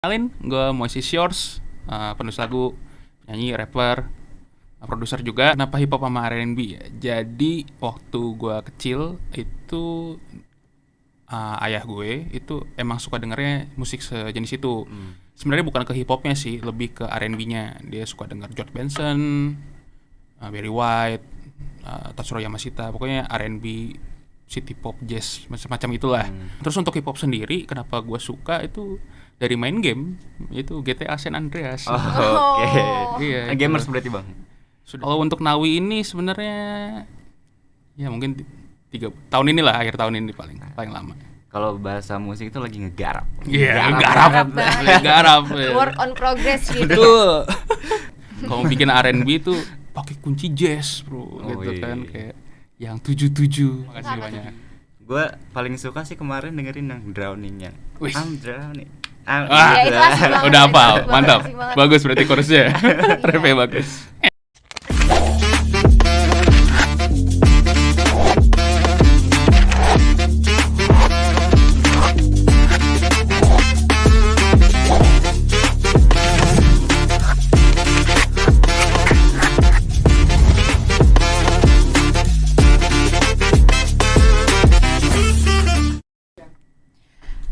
Kenalin, gue Moises Shores, penulis lagu, penyanyi, rapper, produser juga. Kenapa hip hop sama R&B ya? Jadi waktu gue kecil itu ayah gue itu emang suka dengernya musik sejenis itu. Sebenarnya bukan ke hip hopnya sih, lebih ke R&B-nya. Dia suka denger George Benson, Barry White, Tatsuro Yamashita, pokoknya R&B, city pop, jazz, macam-macam itulah. Terus untuk hip hop sendiri, kenapa gue suka itu dari main game, itu GTA San Andreas. Oke. Iya, itu. Gamers berarti bang. Kalau untuk Nawi ini sebenarnya ya mungkin 3 tahun inilah, akhir tahun ini paling lama. Kalau bahasa musik itu lagi ngegarap. Iya, Garap. garap. Work on progress gitu. Betul. Kalau bikin R&B itu pakai kunci jazz, bro, gitu iya. kan, kayak yang 77. Makasih banyak. Gue paling suka sih kemarin dengerin yang Drowning yang Wih. I'm drowning. Ya, itu asik banget. Udah Itu hafal, asik banget, mantap. asik banget. Bagus berarti chorusnya. Rapnya bagus.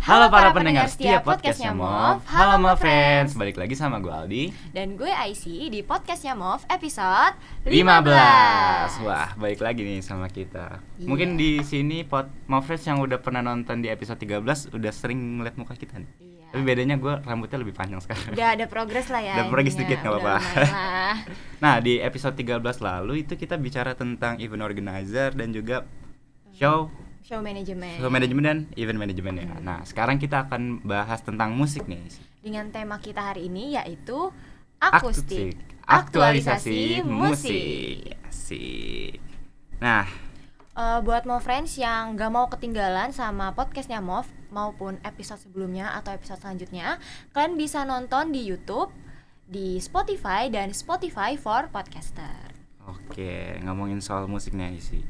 Halo para pendengar setiap podcastnya MOV. Halo MOV friends, balik lagi sama gue Aldi. Dan gue IC di podcastnya MOV episode 15. Wah, balik lagi nih sama kita. Iya. Mungkin di sini MOV friends yang udah pernah nonton di episode 13 udah sering ngeliat muka kita nih. Iya. Tapi bedanya gue rambutnya lebih panjang sekarang. Udah ada progres lah ya. Udah progres intinya. dikit, nggak Udah apa-apa. lumayan lah. Nah, di episode 13 lalu itu kita bicara tentang event organizer dan juga show Show management. dan event manajemen ya. Nah, sekarang kita akan bahas tentang musik nih. Dengan tema kita hari ini yaitu akustik. Aktualisasi musik. Asik. Nah, Buat MOV friends yang gak mau ketinggalan sama podcastnya MOV maupun episode sebelumnya atau episode selanjutnya, kalian bisa nonton di YouTube, di Spotify dan Spotify for Podcaster. oke, ngomongin soal musik nih sih.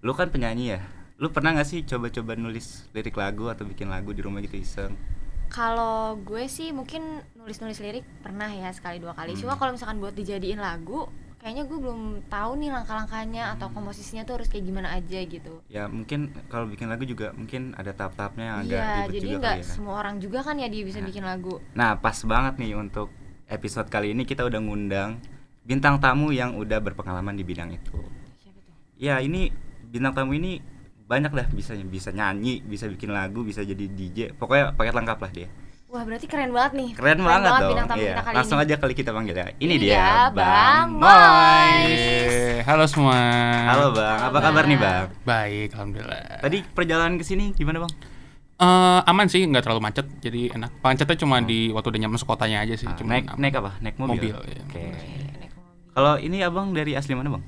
Lu kan penyanyi ya? Lu pernah gak sih coba-coba nulis lirik lagu atau bikin lagu di rumah gitu iseng? Kalau gue sih mungkin nulis-nulis lirik pernah ya sekali dua kali. Cuma kalau misalkan buat dijadiin lagu, kayaknya gue belum tahu nih langkah-langkahnya atau komposisinya tuh harus kayak gimana aja gitu. Ya mungkin kalau bikin lagu juga mungkin ada tahap-tahapnya yang agak Iya, ribet jadi juga nggak kali ya. semua orang juga kan ya dia bisa Nah. bikin lagu. Nah, pas banget nih untuk episode kali ini kita udah ngundang bintang tamu yang udah berpengalaman di bidang itu. Siapa tuh? Ya, ini bintang tamu ini banyak dah, bisa nyanyi, bisa bikin lagu, bisa jadi DJ. Pokoknya paket lengkap lah dia. Wah, berarti keren banget nih. Keren banget dong. bintang tamu Iya. kita kali Langsung ini. aja kali kita panggil ya. Ini Ini dia, dia, Bang Bang Mois. Halo semua. Halo Bang, apa Halo, kabar nih Bang. Bang? Baik, alhamdulillah. Tadi perjalanan ke sini gimana Bang? Aman sih, nggak terlalu macet, jadi enak. Macetnya cuma di waktu udah nyampe masuk kotanya aja sih. Cuma Naik apa? Naik mobil? Mobil, iya. Oke. Naik mobil. Kalau ini abang dari asli mana Bang?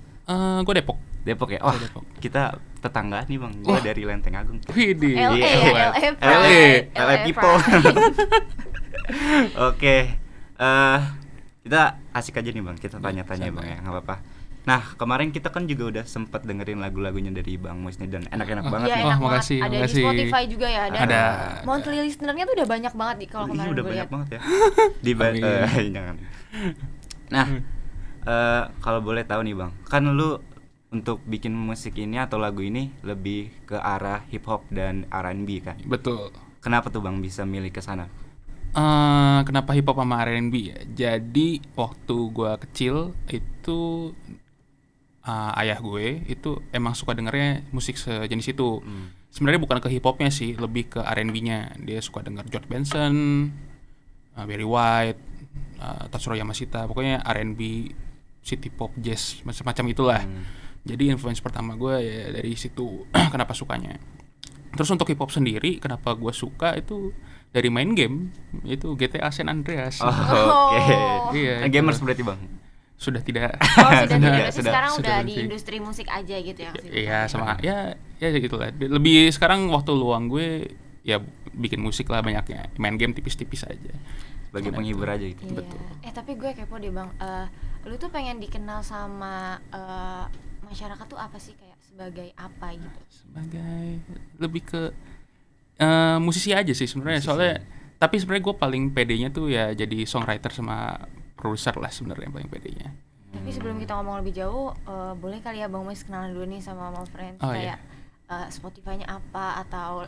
Gue Depok. Depok ya? Wah, Depok. kita tetangga nih Bang. Gua Wah. dari Lenteng Agung. Widih. LA, Iya. LA people. Oke, kita asik aja nih Bang, kita tanya-tanya santai. Bang ya, nggak apa-apa. Nah, kemarin kita kan juga udah sempat dengerin lagu-lagunya dari Bang Mois nih dan enak-enak banget Iya, nih. Wah, enak makasih, banget. Ada makasih. di Spotify juga ya. Dan Ada. monthly listener-nya tuh udah banyak banget nih kalau Ini kemarin udah gue banyak lihat. banget ya. Jangan. Nah, kalau boleh tahu nih Bang, kan lu untuk bikin musik ini atau lagu ini lebih ke arah hip hop dan R&B kan? Betul. Kenapa tuh Bang bisa milih ke sana? Kenapa hip hop sama R&B ya? Jadi waktu gue kecil itu ayah gue itu emang suka dengernya musik sejenis itu. Sebenarnya bukan ke hip hopnya sih, lebih ke R&B-nya. Dia suka denger George Benson, Barry White, Tatsuro Yamashita, pokoknya R&B, city pop, jazz, macam-macam itulah. Jadi influence pertama gue ya dari situ. Kenapa sukanya. Terus untuk hip hop sendiri, kenapa gue suka itu dari main game, itu GTA San Andreas. Oke. Iya, Gamers itu. berarti Bang. Sudah tidak. Oh, sudah tidak. Berarti sudah. sekarang Sudah udah di berhenti. industri musik aja gitu ya. Iya, sama ya gitulah. Lebih sekarang waktu luang gue ya bikin musik lah banyaknya. Main game tipis-tipis aja. Sebagai Cuman penghibur itu. aja gitu. Iya. Betul. Tapi gue kepo deh Bang. Lu tuh pengen dikenal sama masyarakat tuh apa sih, kayak sebagai apa gitu? Sebagai lebih ke musisi aja sih sebenarnya. Musisi. Soalnya Tapi sebenarnya gue paling pedenya tuh ya jadi songwriter sama produser lah sebenarnya yang paling pedenya. Tapi sebelum kita ngomong lebih jauh, boleh kali ya Bang Mois kenalan dulu nih sama Mo Friends, kayak Spotify-nya apa atau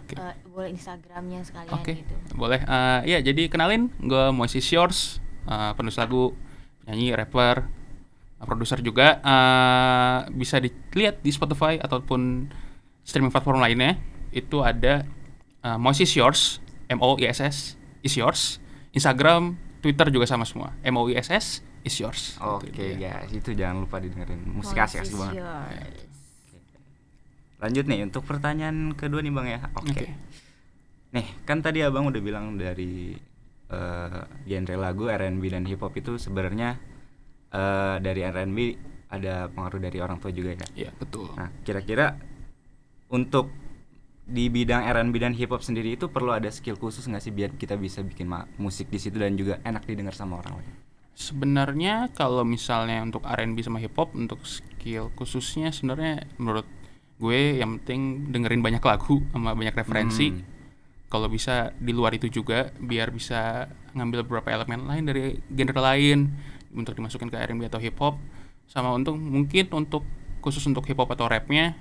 boleh Instagram-nya sekalian gitu. Boleh. Ya jadi kenalin, gue Mois Is Yours, penulis lagu, penyanyi, rapper, produser juga. Bisa dilihat di Spotify ataupun streaming platform lainnya. Itu ada Mois Is Yours, MOISS is yours. Instagram, Twitter juga sama semua. MOISS is yours. Oke guys, itu jangan lupa didengerin. Musik asik banget. Lanjut nih untuk pertanyaan kedua nih Bang ya. Oke. Nih, kan tadi Abang udah bilang dari genre lagu R&B dan hip hop itu sebenarnya dari R&B ada pengaruh dari orang tua juga ya. Iya, betul. Nah, kira-kira untuk di bidang R&B dan hip hop sendiri itu perlu ada skill khusus nggak sih biar kita bisa bikin musik di situ dan juga enak didengar sama orang lain? Sebenarnya kalau misalnya untuk R&B sama hip hop, untuk skill khususnya sebenarnya menurut gue yang penting dengerin banyak lagu sama banyak referensi. Kalau bisa di luar itu juga biar bisa ngambil beberapa elemen lain dari genre lain untuk dimasukin ke R&B atau hip hop. Sama mungkin untuk khusus untuk hip hop atau rapnya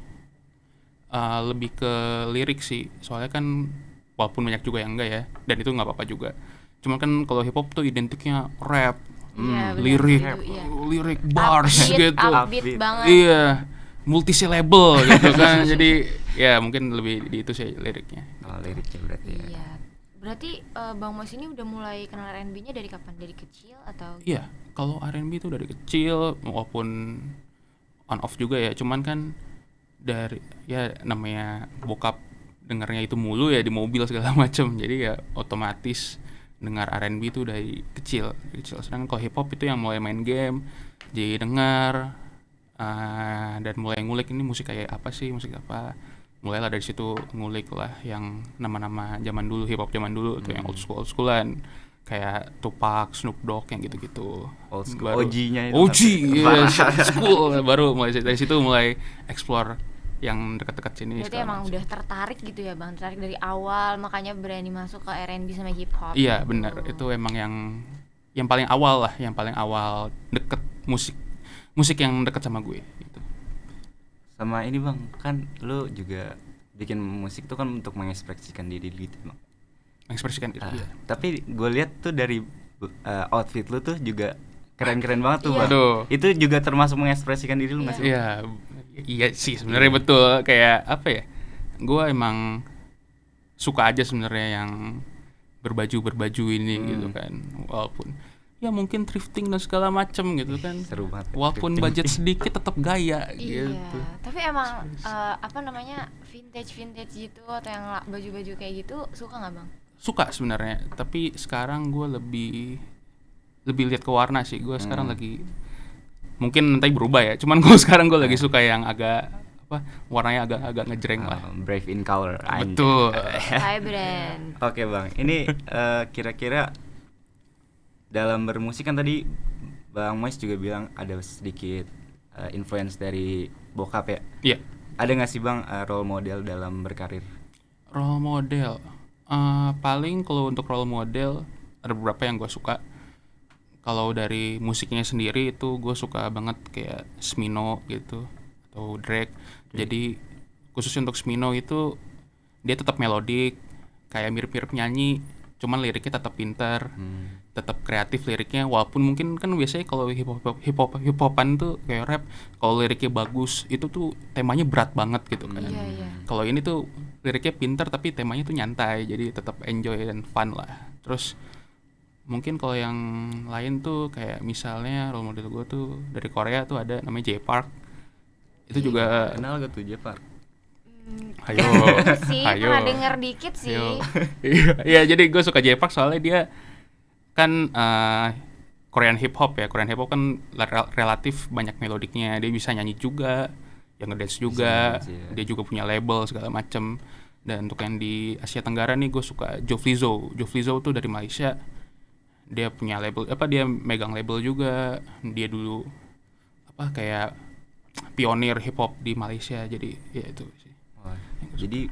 lebih ke lirik sih, soalnya kan walaupun banyak juga yang enggak ya, dan itu nggak apa-apa juga. Cuma kan kalau hip hop tuh identiknya rap, lirik, lirik bars gitu, upbeat banget. Iya, multi-syllable gitu kan. Jadi ya mungkin lebih di itu sih liriknya. Oh, liriknya berarti ya. Iya. Berarti Bang Mois ini udah mulai kenal R&B-nya dari kapan? Dari kecil atau? Iya, kalau R&B itu dari kecil, walaupun on off juga ya. Cuman kan dari ya namanya bokap dengarnya itu mulu ya di mobil segala macam, jadi ya otomatis dengar R&B itu dari kecil. Sedangkan kalau hip hop itu yang mulai main game jadi dengar dan mulai ngulik ini musik kayak apa sih, musik apa, mulailah dari situ ngulik lah yang nama-nama zaman dulu, hip hop zaman dulu tuh yang old schoolan kayak Tupac, Snoop Dogg yang gitu-gitu. Old school, OG-nya itu. OG, school baru mulai dari situ mulai explore yang dekat-dekat sini. Berarti emang udah tertarik gitu ya Bang, tertarik dari awal makanya berani masuk ke R&B sama hip hop. Iya gitu. Benar, itu emang yang paling awal lah, yang paling awal deket musik yang deket sama gue gitu. Sama ini Bang, kan lu juga bikin musik tuh kan untuk mengekspresikan diri gitu Bang. Mengekspresikan diri. Iya. Tapi gue lihat tuh dari outfit lu tuh juga keren-keren banget tuh Bang. Itu juga termasuk mengekspresikan diri lu nggak sih? Iya sih sebenarnya betul, kayak apa ya? Gue emang suka aja sebenarnya yang berbaju ini gitu kan, walaupun ya mungkin thrifting dan segala macem gitu kan. Seru banget. Walaupun budget sedikit tetap gaya iya, gitu. Tapi emang apa namanya vintage gitu atau yang baju-baju kayak gitu suka nggak Bang? Suka sebenarnya, tapi sekarang gue lebih lihat ke warna sih. Gue sekarang lagi mungkin nanti berubah ya. Cuman gue sekarang lagi suka yang agak warnanya agak ngejreng lah. Brave in color. Betul. Vibrant. Oke Bang, ini kira-kira dalam bermusik kan tadi Bang Mois juga bilang ada sedikit influence dari bokap ya. Iya. Ada nggak sih Bang role model dalam berkarir? Role model, paling kalau untuk role model ada beberapa yang gue suka. Kalau dari musiknya sendiri itu gue suka banget kayak Smino gitu atau Drake. Jadi khususnya untuk Smino itu dia tetap melodik, kayak mirip-mirip nyanyi, cuman liriknya tetap pintar, tetap kreatif liriknya. Walaupun mungkin kan biasanya kalau hip hopan tuh kayak rap, kalau liriknya bagus itu tuh temanya berat banget gitu kan. Kalau ini tuh liriknya pintar tapi temanya tuh nyantai, jadi tetap enjoy dan fun lah. Terus mungkin kalau yang lain tuh kayak misalnya role model gue tuh dari Korea tuh ada namanya Jay Park. Itu juga kenal gak tuh Jay Park? Ayo pernah denger dikit sih. Iya, jadi gue suka Jay Park soalnya dia kan Korean hip hop ya. Korean hip hop kan relatif banyak melodiknya. Dia bisa nyanyi juga, yang ngedance juga. Dia juga punya label segala macem. Dan untuk yang di Asia Tenggara nih gue suka Jovlizo. Jovlizo tuh dari Malaysia. Dia punya label dia megang label juga. Dia dulu kayak pionir hip hop di Malaysia. Jadi ya itu sih. Jadi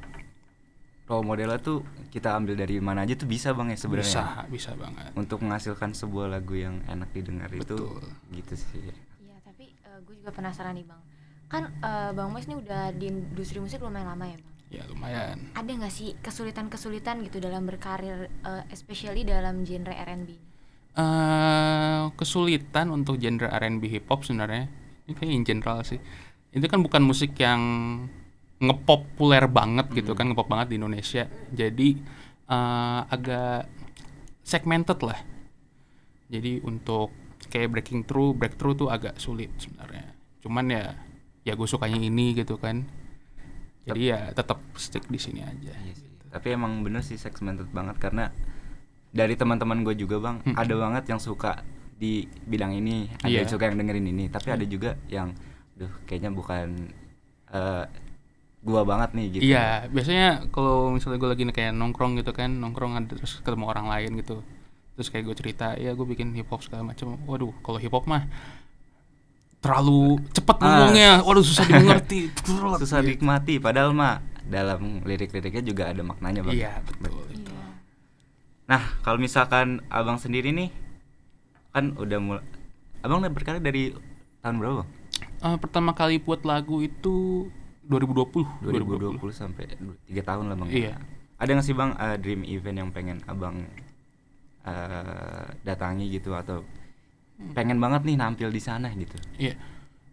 role modelnya tuh kita ambil dari mana aja tuh bisa Bang ya sebenarnya. Bisa banget. Untuk menghasilkan sebuah lagu yang enak didengar Betul. itu gitu sih. Iya, tapi gue juga penasaran nih Bang. Kan Bang Mois ini udah di industri musik lumayan lama ya Bang. Ya lumayan. Ada nggak sih kesulitan-kesulitan gitu dalam berkarir, especially dalam genre R&B? Kesulitan untuk genre R&B hip hop sebenarnya ini kayak in general sih. Itu kan bukan musik yang ngepopuler banget gitu kan, ngepop banget di Indonesia. Jadi agak segmented lah. Jadi untuk kayak breakthrough tuh agak sulit sebenarnya. Cuman ya gue sukanya ini gitu kan. Jadi ya tetap stick di sini aja. Iya sih. Tapi emang bener sih segmented banget karena dari teman-teman gue juga Bang, ada banget yang suka di bidang ini, ada yang suka yang dengerin ini, tapi ada juga yang kayaknya bukan gua banget nih gitu. Iya, biasanya kalau misalnya gue lagi kayak nongkrong gitu kan, ada terus ketemu orang lain gitu. Terus kayak gue cerita, ya gue bikin hip hop segala macam. Waduh, kalau hip hop mah terlalu cepat ngomongnya, waduh susah dimengerti. Susah dinikmati, padahal mah dalam lirik-liriknya juga ada maknanya Bang. Iya, betul itu. Iya. Nah, kalau misalkan Abang sendiri nih kan udah Abang berkarir dari tahun berapa Bang? Pertama kali buat lagu itu 2020 sampai 3 tahun lah Bang. Iya. Ada nggak sih Bang dream event yang pengen Abang datangi gitu atau pengen banget nih nampil di sana gitu? Iya.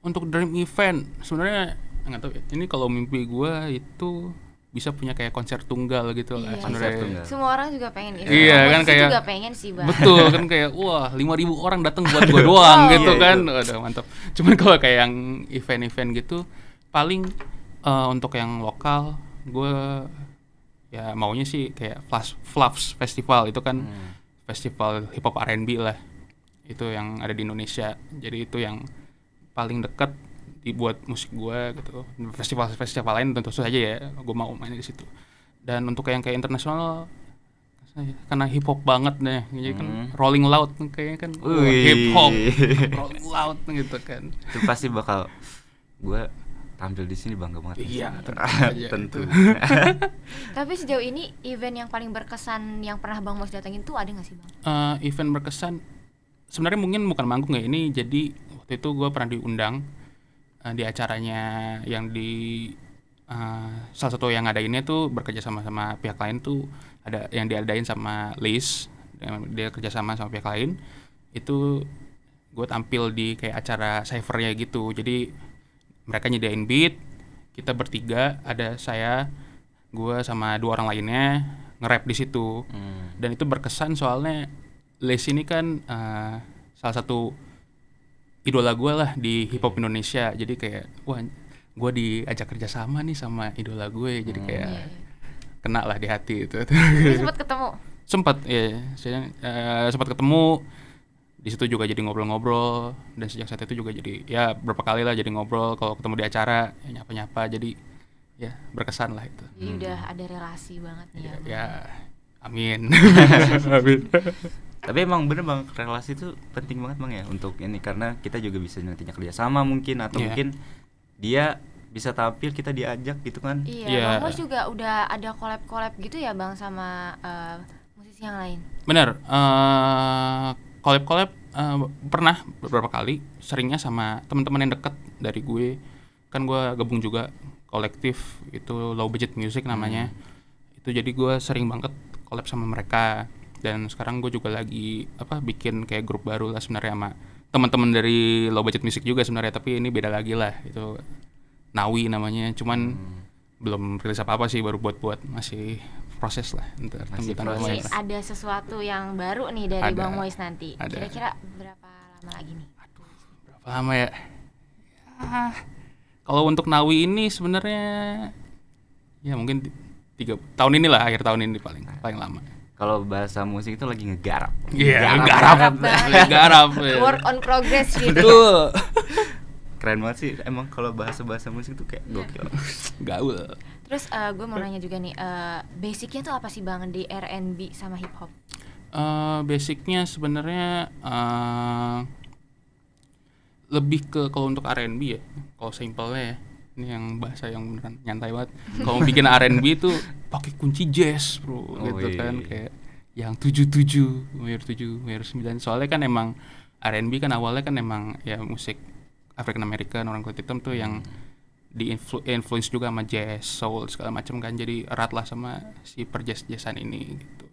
Untuk dream event sebenarnya nggak tahu ya. Ini kalau mimpi gue itu bisa punya kayak konser tunggal gitu lah Iya. sebenarnya. Konser tunggal. Semua orang juga pengen itu. Iya, Bang kan Mois kayak- juga pengen sih Bang. Betul kan kayak wah 5.000 orang datang buat gue doang gitu Iya, kan. itu. Waduh mantap. Cuman kalau kayak yang event-event gitu paling untuk yang lokal gue ya maunya sih kayak Fluffs Festival itu kan festival hip hop R&B lah. Itu yang ada di Indonesia. Jadi itu yang paling dekat dibuat musik gue gitu. Festival lain tentu saja ya gue mau main di situ. Dan untuk yang kayak internasional karena hip hop banget deh, jadi kan Rolling Loud kayaknya kan hip hop Rolling Loud gitu kan. Itu pasti bakal gue tampil di sini bangga banget. Iya, tentu saja tentu. Tapi sejauh ini event yang paling berkesan yang pernah Bang Mois datengin tuh ada nggak sih Bang? Event berkesan sebenarnya mungkin bukan manggung ya, ini jadi waktu itu gue pernah diundang di acaranya yang di salah satu yang ngadainnya tuh bekerja sama pihak lain tuh, ada yang diadain sama Liz, dia kerja sama pihak lain. Itu gue tampil di kayak acara cyphernya gitu. Jadi mereka nyediain beat, kita bertiga, ada saya, gue sama 2 orang lainnya nge-rap di situ. Dan itu berkesan soalnya Liz ini kan salah satu idola gue lah di hip hop Indonesia. Jadi kayak wah, gue diajak kerja sama nih sama idola gue, jadi kayak kena lah di hati itu. Ini sempat ketemu? Sempat ya, saya sempat ketemu di situ juga, jadi ngobrol-ngobrol. Dan sejak saat itu juga jadi ya berapa kali lah jadi ngobrol, kalau ketemu di acara ya nyapa-nyapa, jadi ya berkesan lah itu. Jadi udah ada relasi banget nih Ya amin. Amin. Tapi emang bener bang, relasi itu penting banget bang ya untuk ini, karena kita juga bisa nantinya kerja sama mungkin, atau mungkin dia bisa tampil kita diajak gitu kan. Iya, Bang Mois juga udah ada collab gitu ya bang sama musisi yang lain. Bener, collab pernah beberapa kali, seringnya sama teman-teman yang dekat dari gue. Kan gue gabung juga kolektif itu Low Budget Music namanya. Itu jadi gue sering banget collab sama mereka. Dan sekarang gue juga lagi bikin kayak grup baru lah sebenarnya sama teman-teman dari Low Budget Music juga sebenarnya, tapi ini beda lagi lah, itu Nawi namanya. Cuman belum rilis apa sih, baru buat masih proses lah. Masih Jadi ada sesuatu yang baru nih dari Bang Mois nanti. Ada. Kira-kira berapa lama lagi nih? Berapa lama ya? Kalau untuk Nawi ini sebenarnya ya mungkin 3 tahun inilah, akhir tahun ini paling lama. Kalau bahasa musik itu lagi ngegarap. Iya, Garap. garap. Work on progress gitu. Betul. Keren banget sih emang kalau bahasa musik itu kayak gokil. Gaul. Terus gue mau nanya juga nih, basicnya tuh apa sih bang di R&B sama hip hop? Basicnya sebenarnya lebih ke, kalau untuk R&B ya, kalau simpelnya ya, Ini yang bahasa yang beneran nyantai banget. Kalau bikin R&B itu pakai kunci jazz, bro, gitu kan, kayak yang 77, mayor 7, mayor 9. Soalnya kan emang R&B kan awalnya kan emang ya musik African American, orang kulit hitam tuh yang influence juga sama jazz, soul segala macam kan. Jadi erat lah sama si perjazz-jazzan ini gitu.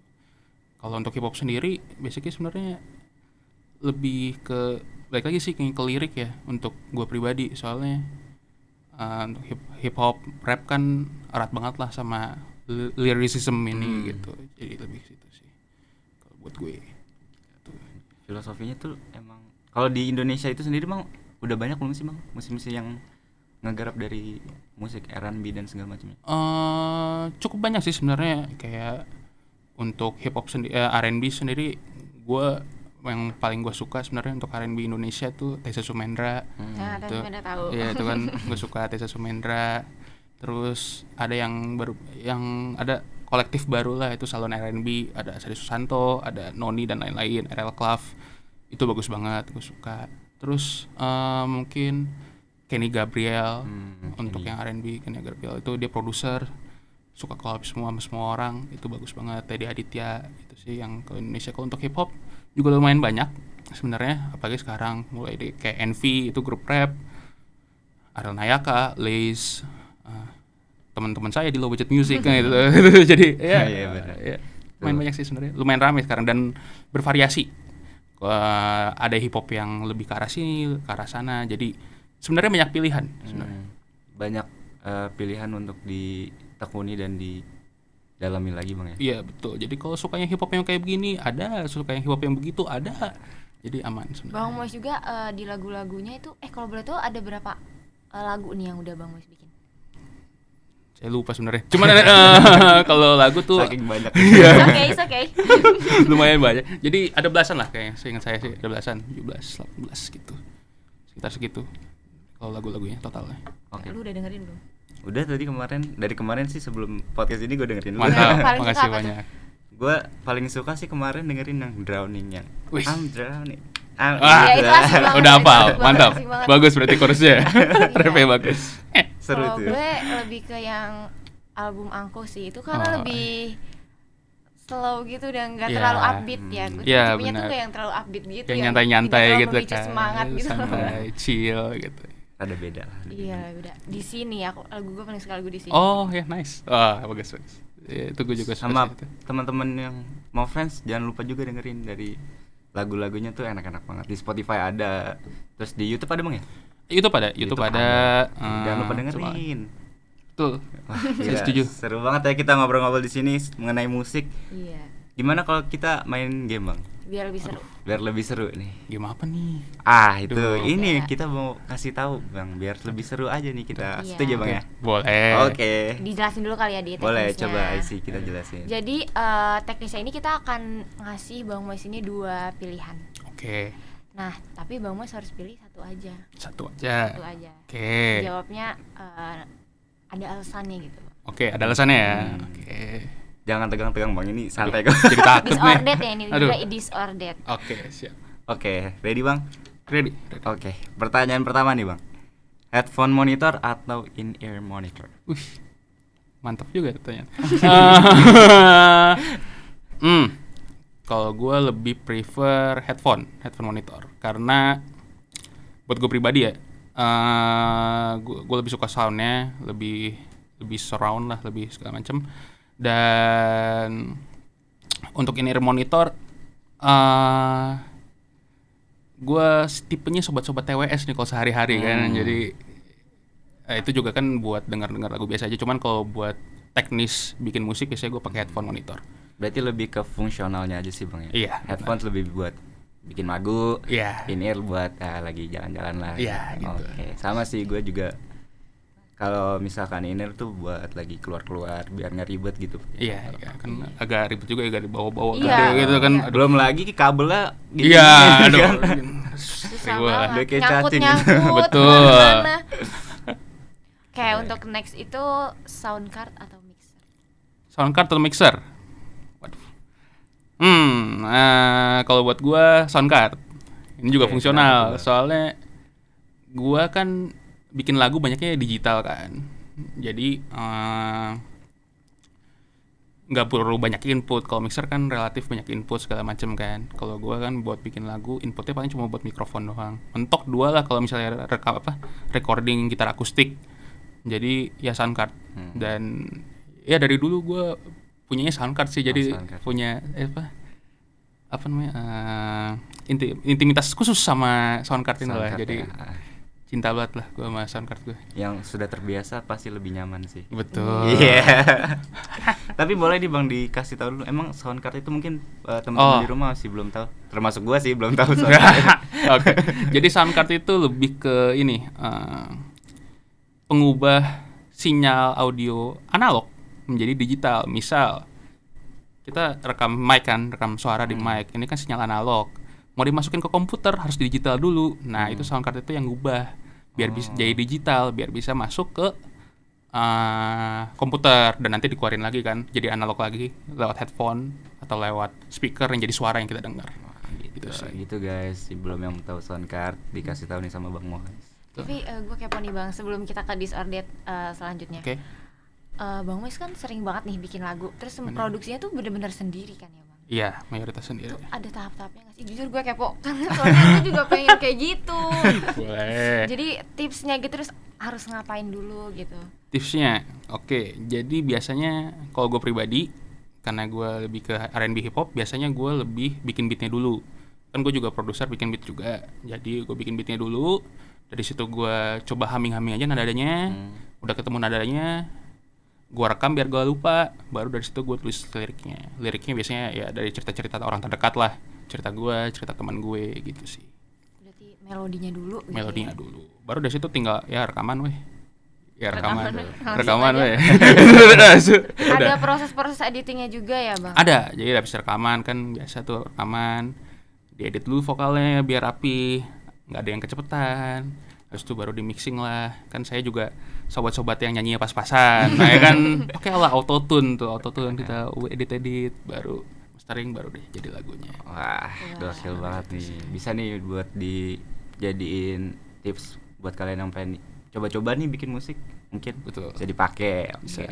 Kalau untuk hip hop sendiri, basically sebenarnya lebih ke balik lagi sih ke lirik ya untuk gue pribadi. Soalnya untuk hip hop rap kan erat banget lah sama lyricism ini gitu. Jadi lebih situ sih kalau buat gue. Filosofinya tuh emang kalau di Indonesia itu sendiri Bang udah banyak belum sih Bang musisi yang ngegarap dari musik R&B dan segala macamnya? Cukup banyak sih sebenarnya. Kayak untuk hip hop sendiri, R&B sendiri, gue yang paling gue suka sebenarnya untuk R&B Indonesia tuh Tessa Sumendra. Nah, Tessa Sumendra tahu. Iya, itu kan gue suka Tessa Sumendra. Terus ada yang baru, yang ada kolektif baru lah, itu Salon R&B, ada Sari Susanto, ada Noni dan lain-lain, RL Club. Itu bagus banget, gue suka. Terus mungkin Kenny Gabriel untuk yang R&B. Kenny Gabriel itu dia produser, suka collab sama semua orang, itu bagus banget. Teddy Aditya itu sih yang ke Indonesia. Kalau untuk hip hop juga lumayan banyak sebenarnya, apalagi sekarang mulai di kayak Envy, itu grup rap, Ariel Nayaka, Lace, teman-teman saya di Low Budget Music kan gitu. Jadi ya, lumayan banyak sih sebenarnya, lumayan ramai sekarang dan bervariasi. Ada hip hop yang lebih ke arah sini, ke arah sana, jadi sebenarnya banyak pilihan sebenarnya. Banyak pilihan untuk ditekuni dan didalami lagi Bang ya. Iya betul. Jadi kalau sukanya hip hop yang kayak begini ada, sukanya hip hop yang begitu ada. Jadi aman sebenarnya. Bang Mois juga di lagu-lagunya itu kalau boleh tahu ada berapa lagu nih yang udah Bang Mois bikin? Saya lupa sebenarnya. Cuman kalau lagu tuh saking banyak. It's okay. Lumayan banyak. Jadi ada belasan lah kayaknya. Seingat saya sih ada belasan, 17, 18 gitu. Sekitar segitu. Kalau lagu-lagunya totalnya. Oke. Lu udah dengerin belum? Udah dari kemarin sih sebelum podcast ini gue dengerin. Mantap, Paling makasih suka apa banyak. Gue paling suka sih kemarin dengerin yang Drowning yang Wih. I'm drowning. Iya, itu asik banget. Udah hafal, Asik banget, mantap. asik banget. Bagus berarti chorusnya. Refnya bagus. Seru Kalau tuh ya. gue lebih ke yang album Angko sih, itu karena lebih slow gitu dan nggak Iya. terlalu upbeat ya. Gue Iya, tipenya tuh benar. kayak yang terlalu upbeat gitu. Yang nyantai-nyantai tidak terlalu gitu memicu kan. semangat gitu. Santai, chill gitu. Ada beda lah. Iya, udah. Di sini lagu gue paling suka lagu di sini. Oh ya, nice. Wah, bagus. Ya, itu gue juga suka Sama sih itu. teman-teman yang mau friends jangan lupa juga dengerin dari lagu-lagunya tuh enak-enak banget. Di Spotify ada, terus di YouTube ada Bang ya? YouTube ada. Jangan lupa dengerin. Betul. Wah, Saya gila, setuju. seru banget ya kita ngobrol-ngobrol di sini mengenai musik. Iya. Gimana kalau kita main game Bang? Biar lebih seru. Biar lebih seru nih. Game apa nih? Itu Aduh. ini Ya. kita mau kasih tahu Bang biar lebih seru aja nih kita. Iya. Setuju Bang ya? Boleh. Oke. Dijelasin dulu kali ya di teknisnya. Boleh coba isi kita jelasin. Jadi teknisnya ini kita akan ngasih Bang Mois ini 2 pilihan. Oke. Nah, tapi Bang Mois harus pilih satu aja. Satu aja. Satu aja. Oke. Jawabnya ada alasannya gitu. Oke, ada alasannya ya. Oke. Jangan tegang-tegang Bang, ini santai kok. Jadi takut nih. Disordered ya ini, Aduh. juga disordered. Oke, siap. Oke, ready Bang? Ready. Oke, pertanyaan pertama nih Bang. Headphone monitor atau in-ear monitor? Wih, mantap juga pertanyaan. Kalau gue lebih prefer headphone monitor, karena buat gue pribadi ya, gue lebih suka soundnya, lebih surround lah, lebih segala macem. Dan untuk in-ear monitor, gue tipenya sobat-sobat TWS nih kalau sehari-hari kan, jadi itu juga kan buat dengar-dengar lagu biasa aja. Cuman kalau buat teknis bikin musik biasanya gue pakai headphone monitor. Berarti lebih ke fungsionalnya aja sih Bang ya? Iya. Headphone lebih buat bikin lagu, Iya. in-ear buat lagi jalan-jalan lah. Iya, gitu. Oke, sama sih gue juga. Kalau misalkan in-ear tuh buat lagi keluar-keluar biar nggak ribet gitu. Iya, kan agak ribet juga, agak dibawa-bawa Iya. gede gitu kan. Iya. Belum lagi kabelnya gini. Iya, aduh. kan? Susah Ribet. banget. Udah kayak cacing Nyangkut-nyangkut. Betul. kemana-mana. Kayak untuk next itu sound card atau mixer? Sound card atau mixer? Waduh. Kalau buat gua sound card. Ini juga Oke, fungsional. kenapa tuh, Bang? Soalnya gua kan bikin lagu banyaknya digital kan. Jadi nggak perlu banyak input. Kalau mixer kan relatif banyak input segala macam kan. Kalau gue kan buat bikin lagu inputnya paling cuma buat mikrofon doang. Mentok 2 lah kalau misalnya recording gitar akustik. Jadi ya sound card. Dan ya dari dulu gue punyanya sound card sih. Jadi punya apa namanya intimitas khusus sama sound card ini lah. Jadi cinta banget lah gue sama sound card gue. Yang sudah terbiasa pasti lebih nyaman sih. Betul. Iya. Tapi boleh nih Bang dikasih tahu dulu, emang sound card itu mungkin teman-teman di rumah masih belum tahu. Termasuk gue sih belum tahu sound card. Oke. Jadi sound card itu lebih ke ini pengubah sinyal audio analog menjadi digital. Misal kita rekam mic kan, rekam suara di mic. Ini kan sinyal analog. Mau dimasukin ke komputer harus digital dulu. Nah, itu sound card itu yang ngubah biar bisa jadi digital, biar bisa masuk ke komputer dan nanti dikeluarin lagi kan jadi analog lagi lewat headphone atau lewat speaker yang jadi suara yang kita dengar. Gitu guys, sebelum yang tahu sound card dikasih tahu nih sama Bang Mohes. Tapi gue kepo nih Bang, sebelum kita ke disordered selanjutnya. Oke. Bang Mohes kan sering banget nih bikin lagu, terus produksinya tuh bener-bener sendiri kan ya Bang? Iya, mayoritas sendiri. Itu ada tahap-tahapnya nggak sih? Jujur gue kepo, karena soalnya gue juga pengen kayak gitu. Boleh. Jadi tipsnya gitu, terus harus ngapain dulu gitu? Tipsnya, oke. Jadi biasanya kalau gue pribadi, karena gue lebih ke R&B hip hop, biasanya gue lebih bikin beatnya dulu. Kan gue juga produser bikin beat juga. Jadi gue bikin beatnya dulu. Dari situ gue coba humming aja nadanya. Udah ketemu nadanya, gue rekam biar gue lupa. Baru dari situ gue tulis liriknya. Liriknya biasanya ya dari cerita-cerita orang terdekat lah. Cerita gue, cerita teman gue gitu sih. Berarti melodinya dulu gitu. Melodinya dulu. Baru dari situ tinggal ya rekaman weh. Ya rekaman weh. Ada proses-proses editingnya juga ya Bang? Ada. Jadi habis rekaman kan biasa tuh rekaman. Diedit dulu vokalnya biar rapi. Nggak ada yang kecepetan. Habis itu baru di mixing lah. Kan saya juga sobat-sobat yang nyanyinya pas-pasan. Nah ya kan pakai lah autotune kita edit baru mastering baru deh jadi lagunya. Wah, gokil banget nih. Bisa nih buat dijadiin tips buat kalian yang pengen coba-coba nih bikin musik. Mungkin Betul. bisa dipakai. Bisa.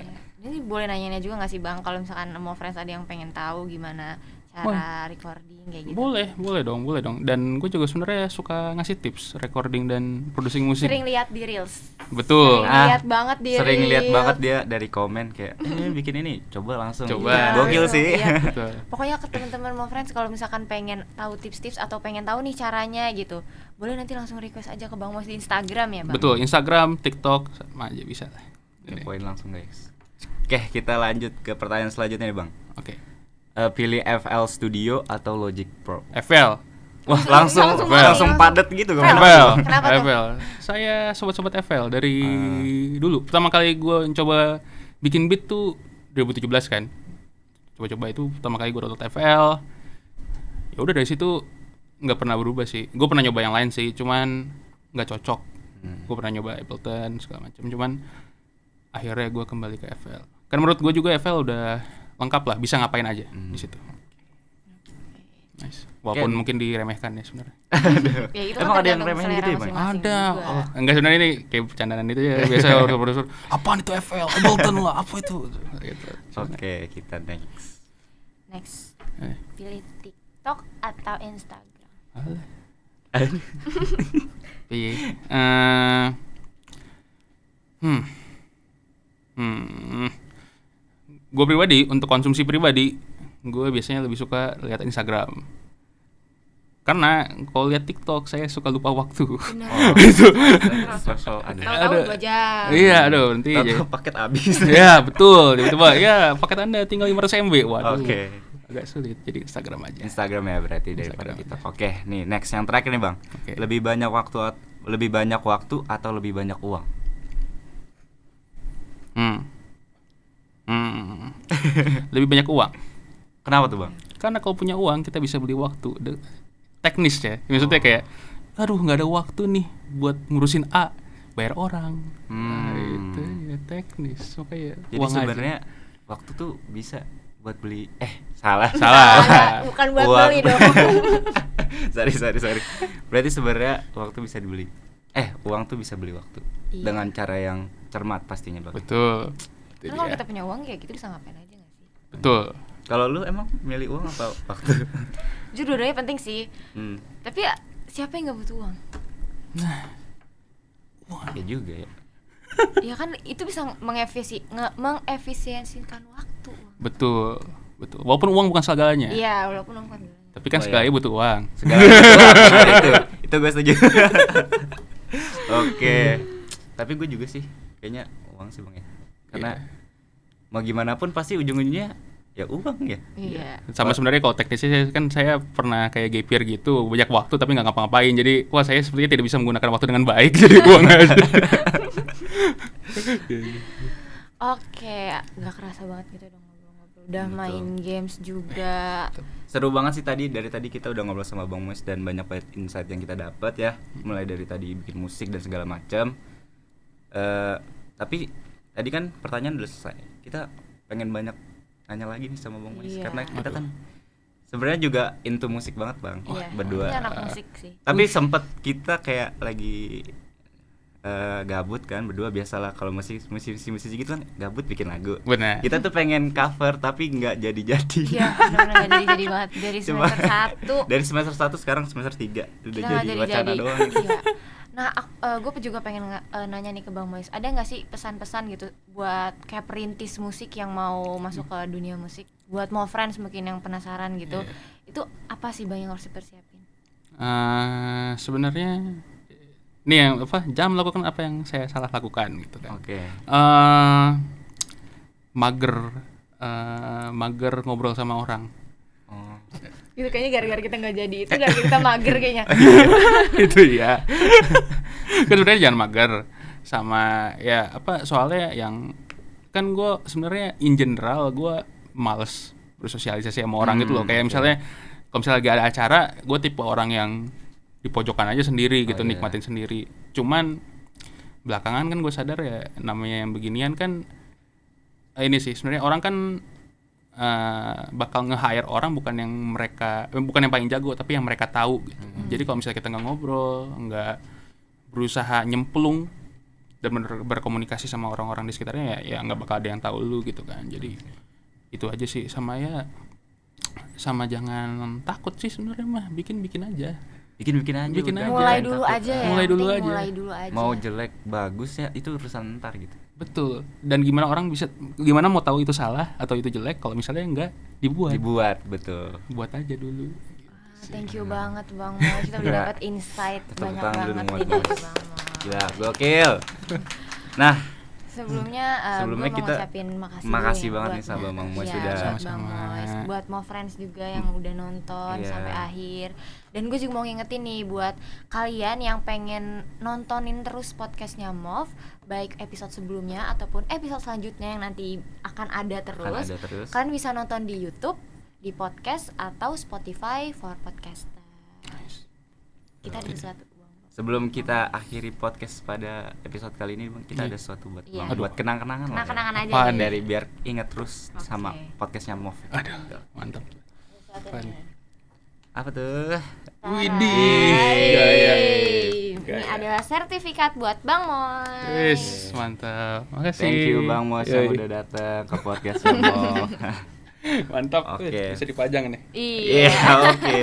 Ini boleh nanya juga nggak sih Bang, kalau misalkan mau friends ada yang pengen tahu gimana cara recording kayak gitu? Boleh dong. Dan gue juga sebenarnya suka ngasih tips recording dan producing musik. Sering lihat di reels. Betul. Sering lihat banget di Sering reels. lihat banget dia dari komen kayak bikin ini, coba langsung. Coba. Gokil sih. Iya. Betul. Pokoknya ke teman-teman mau friends kalau misalkan pengen tahu tips-tips atau pengen tahu nih caranya gitu, boleh nanti langsung request aja ke Bang Mohes di Instagram ya Bang. Betul, Instagram, TikTok sama aja bisa lah. Poin langsung guys. Oke, kita lanjut ke pertanyaan selanjutnya nih Bang. Oke. Pilih FL Studio atau Logic Pro? FL. Wah, langsung padat gitu kan. FL. Kenapa tuh? FL. Saya sobat-sobat FL dari dulu. Pertama kali gue coba bikin beat tuh 2017 kan. Coba-coba itu pertama kali gue download FL. Ya udah dari situ nggak pernah berubah sih. Gue pernah nyoba yang lain sih, cuman nggak cocok. Gue pernah nyoba Ableton segala macam, cuman akhirnya gue kembali ke FL. Kan menurut gue juga FL udah lengkap lah, bisa ngapain aja di situ. Nice. Walaupun mungkin diremehkan ya sebenarnya. Ya, itu Emang kan ada yang tergantung remehin selera gitu ya, Bang? masing-masing Ada. juga. Oh, enggak sebenarnya ini kayak bercandaan itu ya. Biasa produser, apaan itu FL? Ableton lah, apa itu? Gitu. Oke, kita next. Next, Eh. pilih TikTok atau Instagram? Alah. Iya. Gue pribadi untuk konsumsi pribadi, gue biasanya lebih suka lihat Instagram. Karena kalau lihat TikTok saya suka lupa waktu. Benar. Itu. Sosok ada. Tahu-tahu 2 jam. Iya, aduh nanti. Tahu paket habis. Ya betul, tiba-tiba ya paket Anda tinggal 500 MB. Waduh. Oke. Agak sulit, jadi Instagram aja. Instagram ya berarti daripada Instagram TikTok. Oke, nih next yang terakhir nih Bang. Oke. Lebih banyak waktu atau lebih banyak uang? Lebih banyak uang. Kenapa tuh Bang? Karena kalau punya uang kita bisa beli waktu. Teknis ya. Maksudnya kayak aduh nggak ada waktu nih buat ngurusin A, bayar orang. Nah, itu ya teknis. Makanya Jadi uang sebenarnya waktu tuh bisa buat beli salah. Bukan buat Uang. beli dong. sorry. Berarti sebenarnya waktu bisa dibeli. uang tuh bisa beli waktu. Iya. Dengan cara yang cermat pastinya, Bang. Betul. Itu Kan kalau dia. kita punya uang kayak gitu bisa ngapain aja gak sih? Betul. Kalau lu emang milih uang apa waktu? Jujur dua-duanya penting sih. Tapi ya, siapa yang nggak butuh uang? Ya juga ya. Ya kan itu bisa mengefisiensikan waktu. Betul. Walaupun uang bukan segalanya. Iya, walaupun uang kan. Tapi kan Oh, segalanya iya. butuh uang. Segala itu gue setuju. Oke. Tapi gue juga sih kayaknya uang sih, Bang ya. Karena mau gimana pun pasti ujung-ujungnya ya uang ya. Iya. Sama sebenarnya kalau teknisnya kan saya pernah kayak gap year gitu, banyak waktu tapi nggak ngapa-ngapain. Jadi wah saya sepertinya tidak bisa menggunakan waktu dengan baik. Jadi uang aja. Oke, nggak kerasa banget gitu dong ngobrol-ngobrol. Udah Betul. main games juga. Seru banget sih dari tadi kita udah ngobrol sama Bang Mois dan banyak banget insight yang kita dapat ya. Mulai dari tadi bikin musik dan segala macam. Tapi tadi kan pertanyaan udah selesai. Kita pengen banyak nanya lagi nih sama Bang Mois Iya. karena kita kan sebenarnya juga into musik banget, Bang. Iya, Berdua. ini anak musik sih. Tapi sempet kita kayak lagi gabut kan berdua, biasalah kalau musisi gitu kan gabut bikin lagu. Benar. Kita tuh pengen cover tapi nggak jadi-jadi. Iya, benar-benar nggak jadi banget dari Cuma- semester 1. Dari semester 1 sekarang semester 3 udah Kita nggak jadi wacana doang. Iya. Nah, gue juga pengen nanya nih ke Bang Mois, ada nggak sih pesan-pesan gitu buat kayak perintis musik yang mau masuk ke dunia musik, buat mau friends mungkin yang penasaran gitu, itu apa sih Bang yang harus dipersiapin? Sebenarnya nih yang jangan melakukan apa yang saya salah lakukan gitu kan. Oke. Mager ngobrol sama orang. Oh. Itu kayaknya gara-gara kita nggak jadi itu, gara-gara kita mager kayaknya. Itu ya. Kan sebenarnya jangan mager sama ya soalnya yang kan gue sebenarnya in general gue males bersosialisasi sama orang gitu loh. Kayak misalnya kalau misalnya lagi ada acara, gue tipe orang yang di pojokan aja sendiri gitu, iya. nikmatin sendiri. Cuman belakangan kan gue sadar ya namanya yang beginian kan ini sih sebenarnya orang kan bakal nge-hire orang bukan yang paling jago tapi yang mereka tahu gitu. Jadi kalau misalnya kita nggak ngobrol, nggak berusaha nyemplung dan berkomunikasi sama orang-orang di sekitarnya ya nggak bakal ada yang tahu lu gitu kan. Jadi itu aja sih, sama jangan takut sih sebenarnya mah, bikin aja. Bikin aja. Bikin udah, aja. Mulai jangan dulu takut. aja ya. Mulai yang dulu penting aja. Mulai dulu aja. Mau jelek bagus ya itu urusan ntar gitu. Betul. Dan gimana mau tahu itu salah atau itu jelek kalau misalnya nggak Dibuat, betul. buat aja dulu. Thank you banget Bang Mois, kita udah Gila. dapat insight Tepuk banyak tangan dulu banget buat nih Bang dari Mois. Bang Mois. Gila, gokil. Nah, Sebelumnya Sebelumnya gue mau kita ngucapin makasih makasih dulu ya banget buat nih sama Bang Mois iya, sudah buat Bang sama-sama. Mois, buat mau friends juga yang udah nonton Iya. sampai akhir. Dan gue juga mau ngingetin nih buat kalian yang pengen nontonin terus podcastnya Mov, baik episode sebelumnya ataupun episode selanjutnya yang nanti akan ada terus. ada terus. Kalian bisa nonton di YouTube, di podcast atau Spotify for podcaster. Kita ada sesuatu. Sebelum kita akhiri podcast pada episode kali ini, Bang, kita ada sesuatu buat Iya. buat kenang-kenangan lah. Kenang-kenangan aja Apaan nih. Dari biar ingat terus Oke. sama podcastnya Mov. Aduh, mantap. Apaan? Apa tuh? Widih, gaya. Ini adalah sertifikat buat Bang Mois. Wis, mantap. Makasih. Thank you Bang Mois yang Yoi. udah datang ke podcastnya Mov. Mantap. Oke. Wih, bisa dipajang nih. Iya. Iya, oke.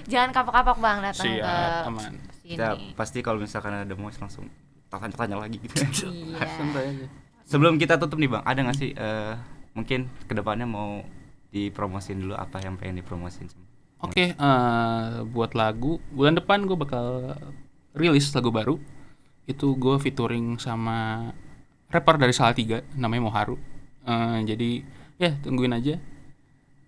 Jangan kapok-kapok Bang datang Siap, ke aman. sini. Kita pasti kalau misalkan ada Mois langsung tanya-tanya lagi gitu. Iya. Santai aja. Sebelum kita tutup nih Bang, ada nggak sih mungkin kedepannya mau dipromosin dulu apa yang pengen dipromosin? Oke, buat lagu bulan depan gue bakal rilis lagu baru. Itu gue featuring sama rapper dari Salatiga namanya Moharu. Jadi ya tungguin aja.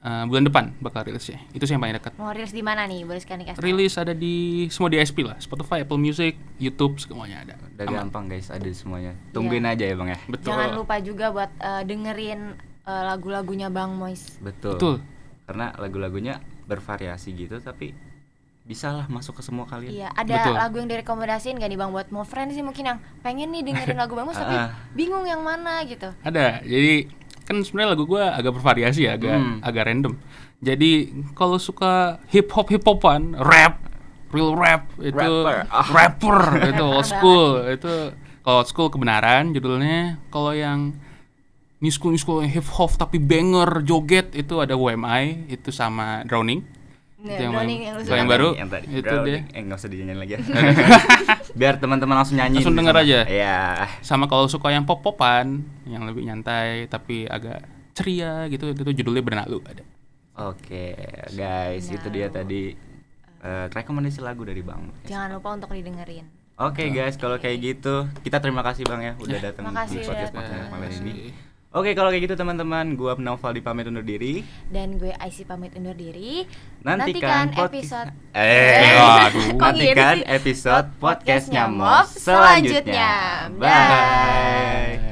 Bulan depan bakal rilis ya. Itu sih yang paling dekat. Mau rilis di mana nih? Boleh sekali kasih tahu? Rilis ada di semua DSP lah, Spotify, Apple Music, YouTube, semuanya ada. Udah Aman. gampang guys, ada semuanya. Tungguin aja ya Bang ya. Betul. Jangan lupa juga buat dengerin lagu-lagunya Bang Mois. Betul. Karena lagu-lagunya bervariasi gitu tapi bisa lah masuk ke semua kalian. Iya, ada Betul. lagu yang direkomendasiin gak nih Bang buat mau friends sih mungkin yang pengen nih dengerin lagu Bang Mois tapi bingung yang mana gitu. Ada. Jadi kan sebenarnya lagu gue agak bervariasi ya, agak random. Jadi kalau suka hip hopan, rap, real rap itu Rapper. rapper itu old school itu kalau old school kebenaran judulnya. Kalau yang new school yang hip hop tapi banger joget itu ada WMI itu sama Drowning. Nih, Itu Drowning yang lu kalau yang suka. baru yang tadi itu Drowning. dia. Nggak usah dinyanyiin lagi ya. Biar teman-teman langsung nyanyi Langsung denger aja. Iya. Sama kalau suka yang pop-popan yang lebih nyantai tapi agak ceria gitu itu judulnya Bernalu ada. Oke guys, itu dia tadi rekomendasi lagu dari Bang. Jangan lupa untuk didengerin. Oke guys, kalau kayak gitu kita terima kasih Bang ya udah datang Makasih di udah podcast datang. Podcast malam ini. Oke, kalau kayak gitu teman-teman, gua Naufal pamit undur diri. Dan gue Aisy pamit undur diri. Nantikan episode Waduh. Kok gini Nantikan sih? episode podcastnya Podcastnya Mof Mof selanjutnya. selanjutnya. Bye.